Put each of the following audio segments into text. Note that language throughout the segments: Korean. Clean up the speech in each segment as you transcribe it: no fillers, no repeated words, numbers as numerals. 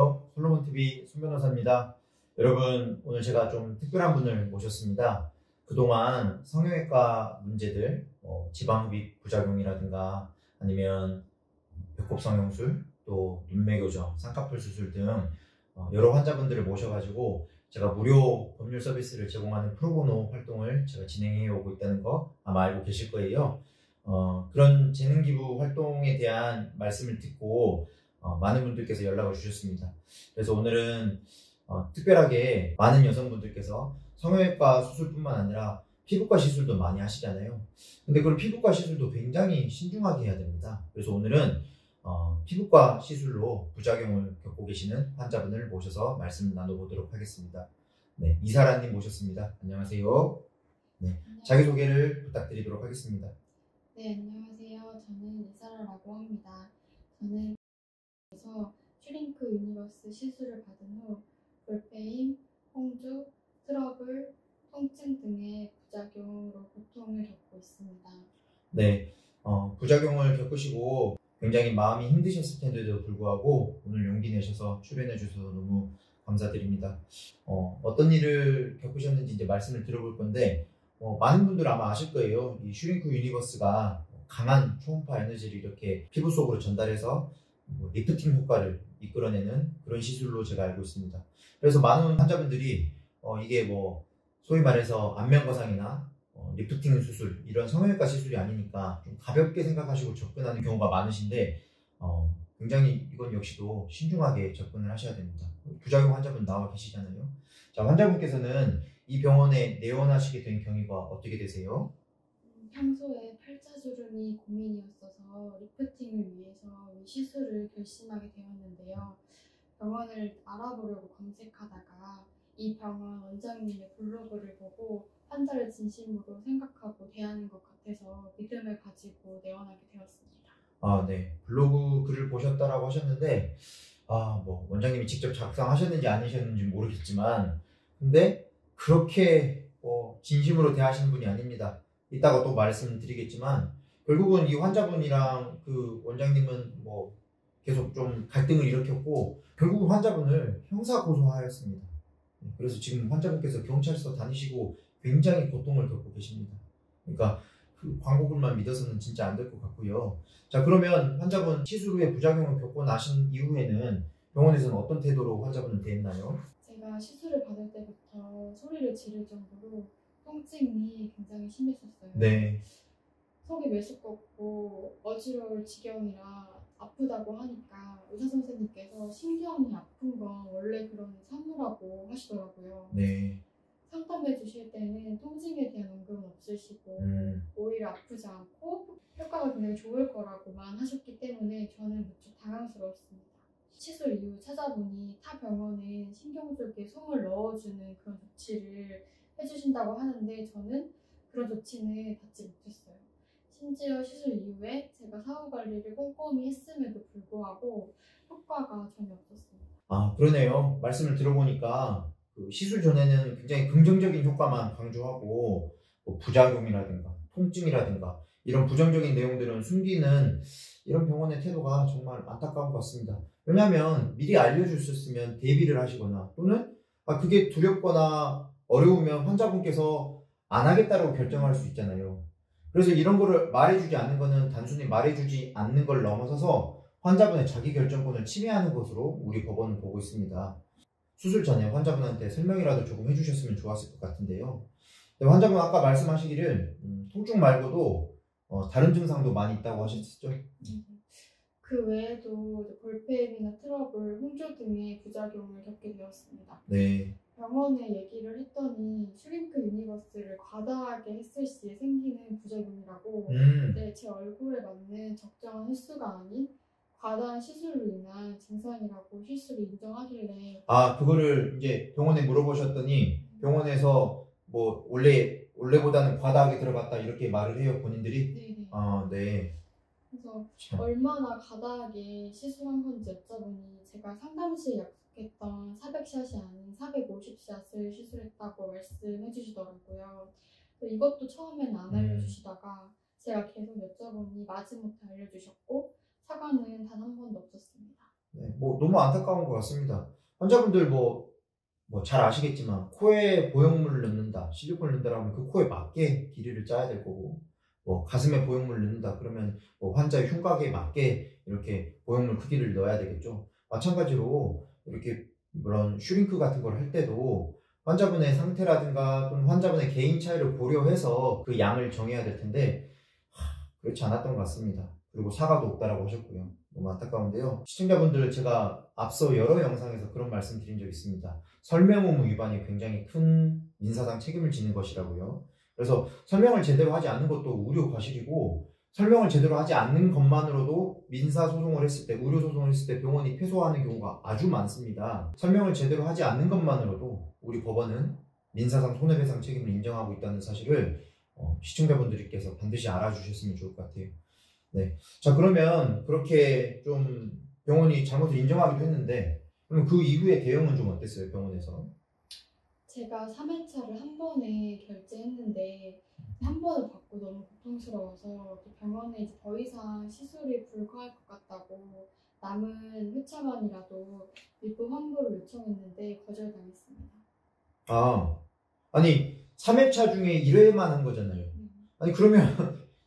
안녕하세요. 솔로몬TV 손 변호사입니다. 여러분, 오늘 제가 좀 특별한 분을 모셨습니다. 그동안 성형외과 문제들, 지방흡입 부작용이라든가 아니면 배꼽 성형술, 또 눈매교정, 쌍꺼풀 수술 등 여러 환자분들을 모셔가지고 제가 무료 법률 서비스를 제공하는 프로보노 활동을 제가 진행해 오고 있다는 거 아마 알고 계실 거예요. 그런 재능기부 활동에 대한 말씀을 듣고 많은 분들께서 연락을 주셨습니다. 그래서 오늘은 특별하게 많은 여성분들께서 성형외과 수술뿐만 아니라 피부과 시술도 많이 하시잖아요. 근데 그 피부과 시술도 굉장히 신중하게 해야 됩니다. 그래서 오늘은 피부과 시술로 부작용을 겪고 계시는 환자분을 모셔서 말씀 나눠보도록 하겠습니다. 네, 이사라님 모셨습니다. 안녕하세요. 네, 자기소개를 부탁드리도록 하겠습니다. 네, 안녕하세요. 저는 이사라라고 합니다. 저는 그래서 슈링크 유니버스 시술을 받은 후 볼페임, 홍조, 트러블, 통증 등의 부작용으로 고통을 겪고 있습니다. 네, 부작용을 겪으시고 굉장히 마음이 힘드셨을 텐데도 불구하고 오늘 용기 내셔서 출연해 주셔서 너무 감사드립니다. 어떤 일을 겪으셨는지 이제 말씀을 들어볼 건데 많은 분들 아마 아실 거예요. 이 슈링크 유니버스가 강한 초음파 에너지를 이렇게 피부 속으로 전달해서 리프팅 효과를 이끌어내는 그런 시술로 제가 알고 있습니다. 그래서 많은 환자분들이 이게 소위 말해서 안면거상이나 리프팅 수술, 이런 성형외과 시술이 아니니까 좀 가볍게 생각하시고 접근하는 경우가 많으신데 굉장히 이건 역시도 신중하게 접근을 하셔야 됩니다. 부작용 환자분 나와 계시잖아요. 자, 환자분께서는 이 병원에 내원하시게 된 경위가 어떻게 되세요? 평소에 팔자주름이 고민이었어서 리프팅을 위해서 이 시술을 결심하게 되었는데요. 병원을 알아보려고 검색하다가 이 병원 원장님의 블로그를 보고 환자를 진심으로 생각하고 대하는 것 같아서 믿음을 가지고 내원하게 되었습니다. 네. 블로그 글을 보셨다라고 하셨는데 원장님이 직접 작성하셨는지 아니셨는지 모르겠지만 근데 그렇게 진심으로 대하시는 분이 아닙니다. 이따가 또 말씀드리겠지만 결국은 이 환자분이랑 그 원장님은 계속 좀 갈등을 일으켰고 결국은 환자분을 형사 고소하였습니다. 그래서 지금 환자분께서 경찰서 다니시고 굉장히 고통을 겪고 계십니다. 그러니까 그 광고글만 믿어서는 진짜 안 될 것 같고요. 자, 그러면 환자분 시술 후에 부작용을 겪고 나신 이후에는 병원에서는 어떤 태도로 환자분을 대했나요? 제가 시술을 받을 때부터 소리를 지를 정도로 통증이 굉장히 심했었어요. 네. 속이 메스껍고 어지러울 지경이라 아프다고 하니까 의사 선생님께서 신경이 아픈 건 원래 그런 사무라고 하시더라고요. 네. 상담해 주실 때는 통증에 대한 언급은 없으시고 오히려 아프지 않고 효과가 굉장히 좋을 거라고만 하셨기 때문에 저는 무척 당황스러웠습니다. 시술 이후 찾아보니 타 병원은 신경 쪽에 솜을 넣어주는 그런 조치를 해주신다고 하는데 저는 그런 조치는 받지 못했어요. 심지어 시술 이후에 제가 사후 관리를 꼼꼼히 했음에도 불구하고 효과가 전혀 없었습니다. 그러네요. 말씀을 들어보니까 그 시술 전에는 굉장히 긍정적인 효과만 강조하고 부작용이라든가 통증이라든가 이런 부정적인 내용들은 숨기는 이런 병원의 태도가 정말 안타까운 것 같습니다. 왜냐하면 미리 알려주셨으면 대비를 하시거나 또는 그게 두렵거나 어려우면 환자분께서 안 하겠다고 결정할 수 있잖아요. 그래서 이런 거를 말해주지 않는 거는 단순히 말해주지 않는 걸 넘어서서 환자분의 자기결정권을 침해하는 것으로 우리 법원은 보고 있습니다. 수술 전에 환자분한테 설명이라도 조금 해주셨으면 좋았을 것 같은데요. 환자분 아까 말씀하시기를 통증 말고도 다른 증상도 많이 있다고 하셨죠? 그 외에도 볼페임이나 트러블, 홍조 등의 부작용을 겪게 되었습니다. 네. 병원에 얘기를 했더니 슈링크 유니버스를 과다하게 했을 시에 생기는 부작용이라고 제 얼굴에 맞는 적정한 횟수가 아닌 과다한 시술로 인한 증상이라고 실수로 인정하길래 그거를 이제 병원에 물어보셨더니 병원에서 원래보다는 과다하게 들어갔다 이렇게 말을 해요, 본인들이? 네네. 네. 그래서 얼마나 과다하게 시술한 건지 여쭤보니 제가 상담시에 약속했던 400샷이 아닌 450샷을 시술했다고 말씀해 주시더라고요. 이것도 처음에는 안 알려주시다가 제가 계속 여쭤보니 마지못해 알려주셨고 사과는 단 한 번도 없었습니다. 네, 뭐 너무 안타까운 것 같습니다. 환자분들 뭐 잘 아시겠지만 코에 보형물을 넣는다, 실리콘을 넣는다 하면 그 코에 맞게 길이를 짜야 될 거고, 뭐 가슴에 보형물을 넣는다 그러면 뭐 환자의 흉곽에 맞게 이렇게 보형물 크기를 넣어야 되겠죠. 마찬가지로 이렇게 그런 슈링크 같은 걸 할 때도 환자분의 상태라든가 또는 환자분의 개인 차이를 고려해서 그 양을 정해야 될 텐데 그렇지 않았던 것 같습니다. 그리고 사과도 없다라고 하셨고요. 너무 안타까운데요. 시청자분들, 제가 앞서 여러 영상에서 그런 말씀 드린 적이 있습니다. 설명 의무 위반이 굉장히 큰 민사상 책임을 지는 것이라고요. 그래서 설명을 제대로 하지 않는 것도 의료 과실이고, 설명을 제대로 하지 않는 것만으로도 민사소송을 했을 때, 의료소송을 했을 때 병원이 패소하는 경우가 아주 많습니다. 설명을 제대로 하지 않는 것만으로도 우리 법원은 민사상 손해배상 책임을 인정하고 있다는 사실을 시청자분들께서 반드시 알아주셨으면 좋을 것 같아요. 네. 자, 그러면 그렇게 좀 병원이 잘못을 인정하기도 했는데, 그럼 그 이후의 대응은 좀 어땠어요, 병원에서? 제가 3회차를 한 번에 결제했는데 한 번을 받고 너무 고통스러워서 병원에 이제 더 이상 시술이 불가할 것 같다고 남은 회차만이라도 밀부 환불을 요청했는데 거절당했습니다. 아니 3회차 중에 1회만 한 거잖아요. 아니 그러면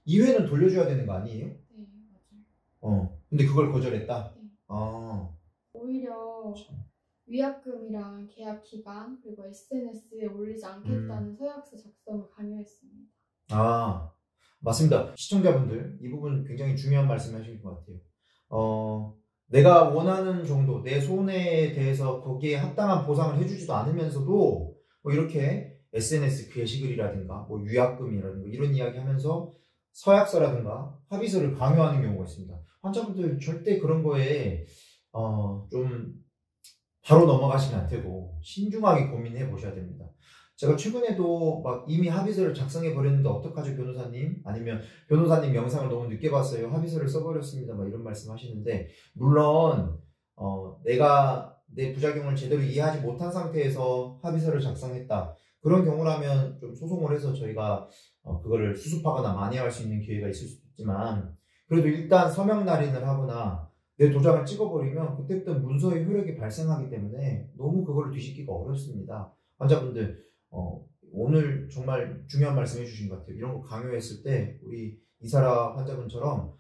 2회는 돌려줘야 되는 거 아니에요? 네, 맞아요. 근데 그걸 거절했다? 네. 오히려 위약금이랑 계약 기간 그리고 SNS에 올리지 않겠다는 서약서 작성을 강요했습니다. 맞습니다. 시청자분들, 이 부분 굉장히 중요한 말씀 하신 것 같아요. 내가 원하는 정도, 내 손해에 대해서 거기에 합당한 보상을 해주지도 않으면서도 뭐 이렇게 SNS 게시글이라든가 뭐 위약금이라든가 이런 이야기 하면서 서약서라든가 합의서를 강요하는 경우가 있습니다. 환자분들 절대 그런 거에 좀 바로 넘어가시면 안 되고 신중하게 고민해 보셔야 됩니다. 제가 최근에도 막 이미 합의서를 작성해 버렸는데 어떡하죠, 변호사님? 아니면 변호사님 영상을 너무 늦게 봤어요, 합의서를 써버렸습니다, 막 이런 말씀 하시는데, 물론 내가 내 부작용을 제대로 이해하지 못한 상태에서 합의서를 작성했다, 그런 경우라면 좀 소송을 해서 저희가 그거를 수습하거나 만회할 수 있는 기회가 있을 수도 있지만, 그래도 일단 서명 날인을 하거나 내 도장을 찍어버리면 그때부터 문서의 효력이 발생하기 때문에 너무 그걸 뒤집기가 어렵습니다. 환자분들, 오늘 정말 중요한 말씀 해주신 것 같아요. 이런 거 강요했을 때 우리 이사라 환자분처럼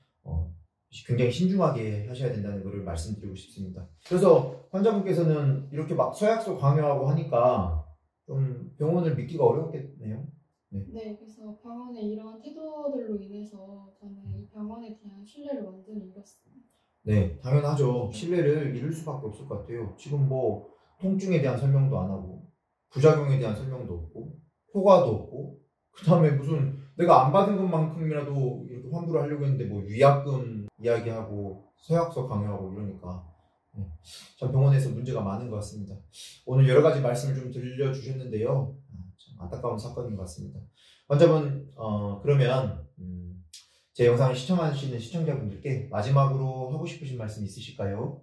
굉장히 신중하게 하셔야 된다는 것을 말씀드리고 싶습니다. 그래서 환자분께서는 이렇게 막 서약서 강요하고 하니까 좀 병원을 믿기가 어렵겠네요. 네, 그래서 병원의 이런 태도들로 인해서 저는 이 병원에 대한 신뢰를 완전히 잃었습니다. 네, 당연하죠. 신뢰를 잃을 수밖에 없을 것 같아요. 지금 뭐 통증에 대한 설명도 안 하고 부작용에 대한 설명도 없고 효과도 없고, 그 다음에 무슨 내가 안 받은 것만큼이라도 이렇게 환불을 하려고 했는데 뭐 위약금 이야기하고 서약서 강요하고 이러니까 참 병원에서 문제가 많은 것 같습니다. 오늘 여러 가지 말씀을 좀 들려주셨는데요, 참 안타까운 사건인 것 같습니다. 환자분, 그러면 제 영상을 시청하시는 시청자분들께 마지막으로 하고 싶으신 말씀 있으실까요?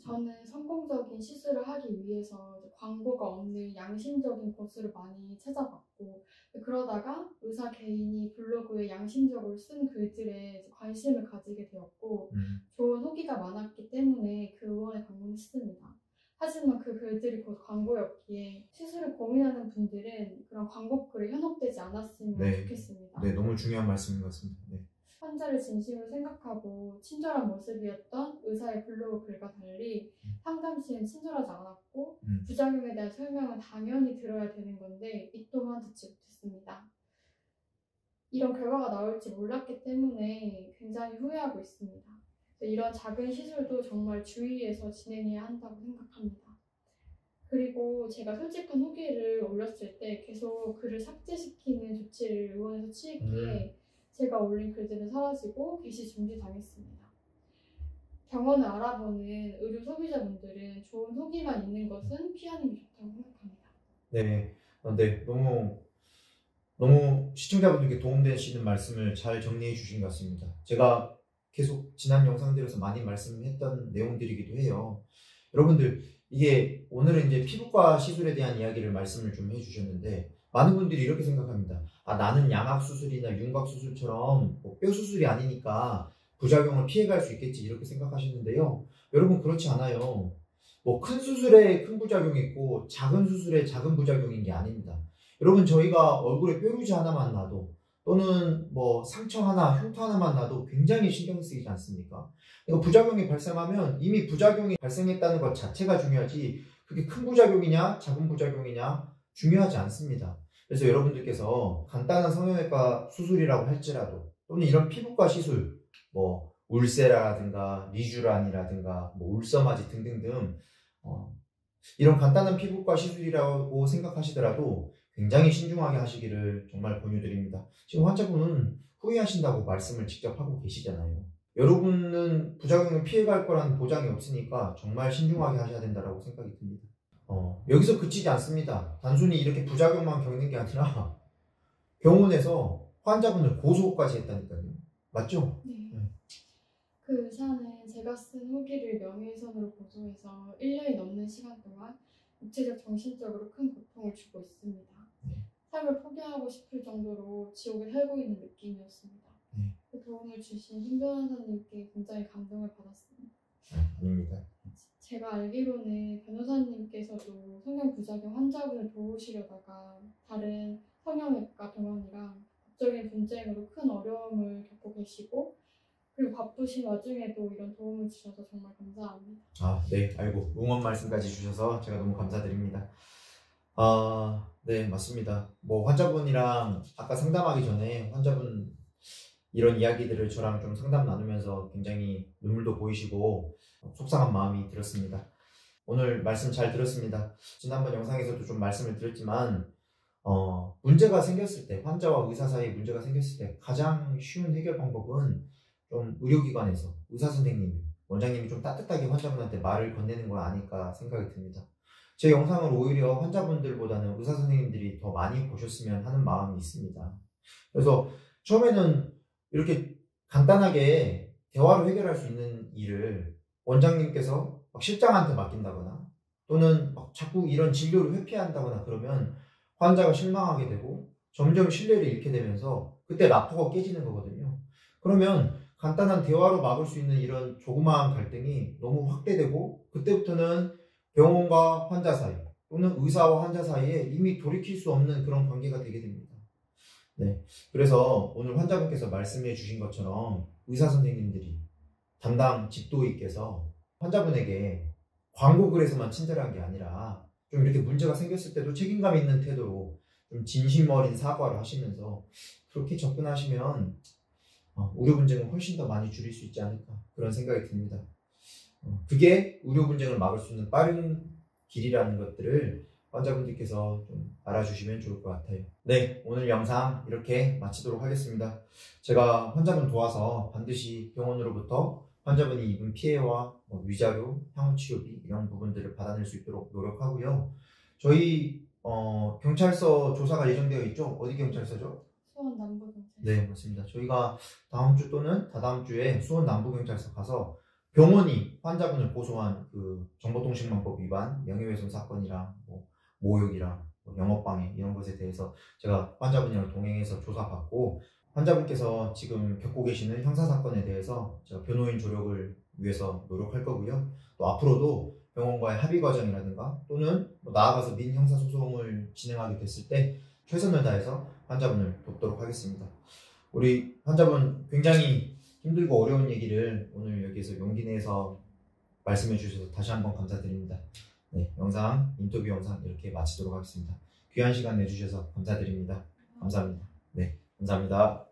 저는 성공적인 시술을 하기 위해서 광고가 없는 양심적인 곳을 많이 찾아봤고, 그러다가 의사 개인이 블로그에 양심적으로 쓴 글들에 관심을 가지게 되었고 좋은 후기가 많았기 때문에 그 의원에 방문했습니다. 하지만 그 글들이 곧 광고였기에 시술을 고민하는 분들은 그런 광고글에 현혹되지 않았으면 좋겠습니다. 네, 너무 중요한 말씀인 것 같습니다. 네. 환자를 진심으로 생각하고 친절한 모습이었던 의사의 블로그 글과 달리 상담 시엔 친절하지 않았고 부작용에 대한 설명은 당연히 들어야 되는 건데 이 또한 듣지 못했습니다. 이런 결과가 나올지 몰랐기 때문에 굉장히 후회하고 있습니다. 이런 작은 시술도 정말 주의해서 진행해야 한다고 생각합니다. 그리고 제가 솔직한 후기를 올렸을 때 계속 글을 삭제시키는 조치를 의원에서 취했기에 제가 올린 글들은 사라지고 게시 중지당했습니다. 병원을 알아보는 의료 소비자분들은 좋은 후기만 있는 것은 피하는 게 좋다고 생각합니다. 네, 너무 시청자분들께 도움되시는 말씀을 잘 정리해 주신 것 같습니다. 제가 계속 지난 영상들에서 많이 말씀했던 내용들이기도 해요. 여러분들, 이게 오늘은 이제 피부과 시술에 대한 이야기를 말씀을 좀 해주셨는데, 많은 분들이 이렇게 생각합니다. 나는 양악 수술이나 윤곽 수술처럼 뼈 수술이 아니니까 부작용을 피해갈 수 있겠지 이렇게 생각하시는데요. 여러분 그렇지 않아요. 뭐 큰 수술에 큰 부작용이 있고 작은 수술에 작은 부작용인 게 아닙니다. 여러분 저희가 얼굴에 뾰루지 하나만 나도 또는 뭐 상처 하나, 흉터 하나만 나도 굉장히 신경 쓰이지 않습니까? 이거 부작용이 발생하면 이미 부작용이 발생했다는 것 자체가 중요하지 그게 큰 부작용이냐 작은 부작용이냐 중요하지 않습니다. 그래서 여러분들께서 간단한 성형외과 수술이라고 할지라도 또는 이런 피부과 시술 뭐 울세라라든가 리쥬란이라든가 뭐 울서마지 등등등 이런 간단한 피부과 시술이라고 생각하시더라도 굉장히 신중하게 하시기를 정말 권유드립니다. 지금 환자분은 후회하신다고 말씀을 직접 하고 계시잖아요. 여러분은 부작용을 피해갈 거라는 보장이 없으니까 정말 신중하게 하셔야 된다고 생각이 듭니다. 여기서 그치지 않습니다. 단순히 이렇게 부작용만 겪는 게 아니라 병원에서 환자분을 고소까지 했다니까요. 맞죠? 네. 그 의사는 제가 쓴 후기를 명예훼손으로 고소해서 1년이 넘는 시간 동안 육체적, 정신적으로 큰 고통을 주고 있습니다. 삶을 포기하고 싶을 정도로 지옥에 살고 있는 느낌이었습니다. 그 도움을 주신 힘 변호사님께 굉장히 감동을 받았습니다. 아닙니다. 제가 알기로는 변호사님께서도 성형 부작용 환자분을 도우시려다가 다른 성형외과 병원이랑 법적인 분쟁으로 큰 어려움을 겪고 계시고 그리고 바쁘신 와중에도 이런 도움을 주셔서 정말 감사합니다. 네, 아이고 응원 말씀까지 주셔서 제가 너무 감사드립니다. 네, 맞습니다. 뭐 환자분이랑 아까 상담하기 전에 환자분 이런 이야기들을 저랑 좀 상담 나누면서 굉장히 눈물도 보이시고 속상한 마음이 들었습니다. 오늘 말씀 잘 들었습니다. 지난번 영상에서도 좀 말씀을 드렸지만 문제가 생겼을 때 환자와 의사 사이에 문제가 생겼을 때 가장 쉬운 해결 방법은 좀 의료기관에서 의사 선생님이 원장님이 좀 따뜻하게 환자분한테 말을 건네는 거 아닐까 생각이 듭니다. 제 영상을 오히려 환자분들보다는 의사 선생님들이 더 많이 보셨으면 하는 마음이 있습니다. 그래서 처음에는 이렇게 간단하게 대화로 해결할 수 있는 일을 원장님께서 막 실장한테 맡긴다거나 또는 막 자꾸 이런 진료를 회피한다거나 그러면 환자가 실망하게 되고 점점 신뢰를 잃게 되면서 그때 라포가 깨지는 거거든요. 그러면 간단한 대화로 막을 수 있는 이런 조그마한 갈등이 너무 확대되고 그때부터는 병원과 환자 사이 또는 의사와 환자 사이에 이미 돌이킬 수 없는 그런 관계가 되게 됩니다. 네, 그래서 오늘 환자분께서 말씀해 주신 것처럼 의사 선생님들이 담당 집도의께서 환자분에게 광고글에서만 친절한 게 아니라 좀 이렇게 문제가 생겼을 때도 책임감 있는 태도로 좀 진심 어린 사과를 하시면서 그렇게 접근하시면 의료 분쟁은 훨씬 더 많이 줄일 수 있지 않을까 그런 생각이 듭니다. 그게 의료 분쟁을 막을 수 있는 빠른 길이라는 것들을 환자분들께서 좀 알아주시면 좋을 것 같아요. 네, 오늘 영상 이렇게 마치도록 하겠습니다. 제가 환자분 도와서 반드시 병원으로부터 환자분이 입은 피해와 위자료, 향후치료비 이런 부분들을 받아낼 수 있도록 노력하고요. 저희 경찰서 조사가 예정되어 있죠? 어디 경찰서죠? 수원 남부경찰서. 네, 맞습니다. 저희가 다음 주 또는 다다음 주에 수원 남부경찰서 가서 병원이 환자분을 고소한 그 정보통신망법 위반, 명예훼손 사건이랑 모욕이랑 영업방해 이런 것에 대해서 제가 환자분이랑 동행해서 조사받고 환자분께서 지금 겪고 계시는 형사사건에 대해서 제가 변호인 조력을 위해서 노력할 거고요. 또 앞으로도 병원과의 합의 과정이라든가 또는 나아가서 민형사소송을 진행하게 됐을 때 최선을 다해서 환자분을 돕도록 하겠습니다. 우리 환자분 굉장히 힘들고 어려운 얘기를 오늘 여기서 용기 내서 말씀해 주셔서 다시 한번 감사드립니다. 네, 인터뷰 영상 이렇게 마치도록 하겠습니다. 귀한 시간 내주셔서 감사드립니다. 감사합니다. 네, 감사합니다.